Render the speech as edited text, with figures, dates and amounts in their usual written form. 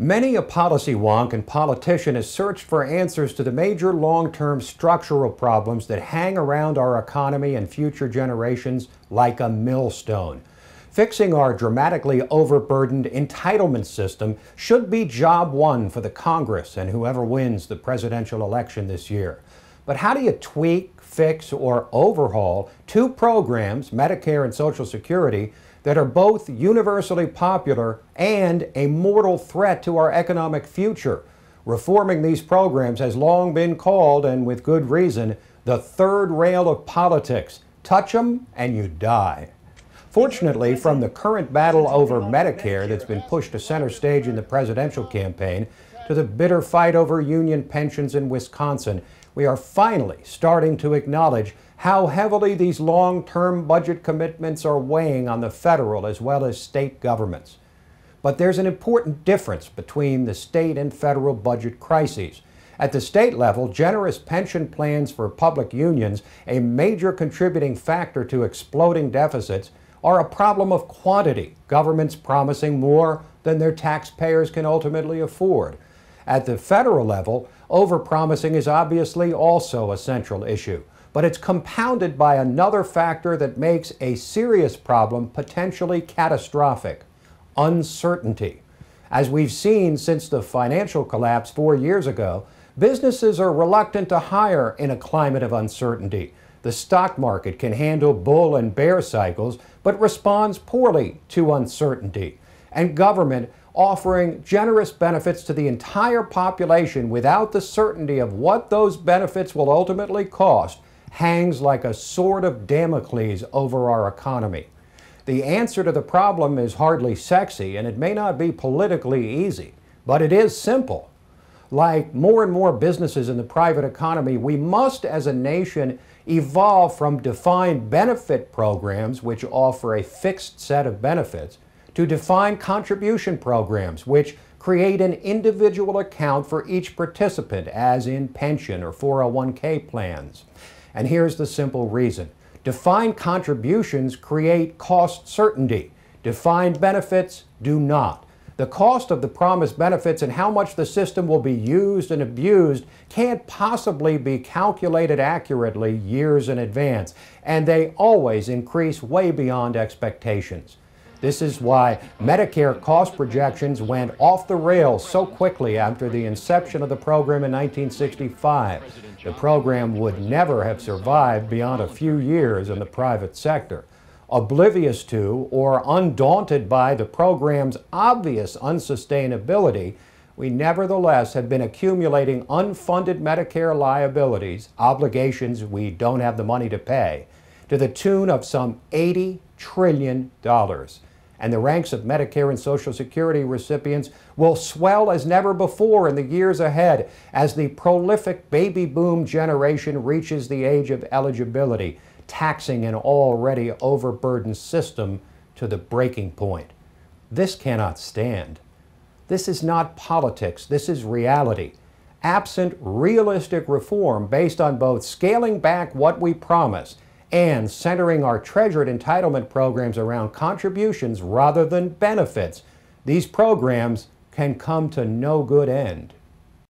Many a policy wonk and politician has searched for answers to the major long-term structural problems that hang around our economy and future generations like a millstone. Fixing our dramatically overburdened entitlement system should be job one for the Congress and whoever wins the presidential election this year. But how do you tweak, fix, or overhaul two programs, Medicare and Social Security, that are both universally popular and a mortal threat to our economic future? Reforming these programs has long been called, and with good reason, the third rail of politics. Touch 'em and you die. Fortunately, from the current battle over Medicare that's been pushed to center stage in the presidential campaign to the bitter fight over union pensions in Wisconsin, we are finally starting to acknowledge how heavily these long-term budget commitments are weighing on the federal as well as state governments. But there's an important difference between the state and federal budget crises. At the state level, generous pension plans for public unions, a major contributing factor to exploding deficits, are a problem of quantity, governments promising more than their taxpayers can ultimately afford. At the federal level, overpromising is obviously also a central issue, but it's compounded by another factor that makes a serious problem potentially catastrophic: uncertainty. As we've seen since the financial collapse 4 years ago, businesses are reluctant to hire in a climate of uncertainty. The stock market can handle bull and bear cycles, but responds poorly to uncertainty. And government, offering generous benefits to the entire population without the certainty of what those benefits will ultimately cost, hangs like a sword of Damocles over our economy. The answer to the problem is hardly sexy, and it may not be politically easy, but it is simple. Like more and more businesses in the private economy, we must, as a nation, evolve from defined benefit programs, which offer a fixed set of benefits, to defined contribution programs, which create an individual account for each participant, as in pension or 401k plans. And here's the simple reason. Defined contributions create cost certainty. Defined benefits do not. The cost of the promised benefits and how much the system will be used and abused can't possibly be calculated accurately years in advance, and they always increase way beyond expectations. This is why Medicare cost projections went off the rails so quickly after the inception of the program in 1965. The program would never have survived beyond a few years in the private sector. Oblivious to or undaunted by the program's obvious unsustainability, we nevertheless have been accumulating unfunded Medicare liabilities, obligations we don't have the money to pay, to the tune of some $80 trillion. And the ranks of Medicare and Social Security recipients will swell as never before in the years ahead as the prolific baby boom generation reaches the age of eligibility, taxing an already overburdened system to the breaking point. This cannot stand. This is not politics, this is reality. Absent realistic reform based on both scaling back what we promise and centering our treasured entitlement programs around contributions rather than benefits, these programs can come to no good end.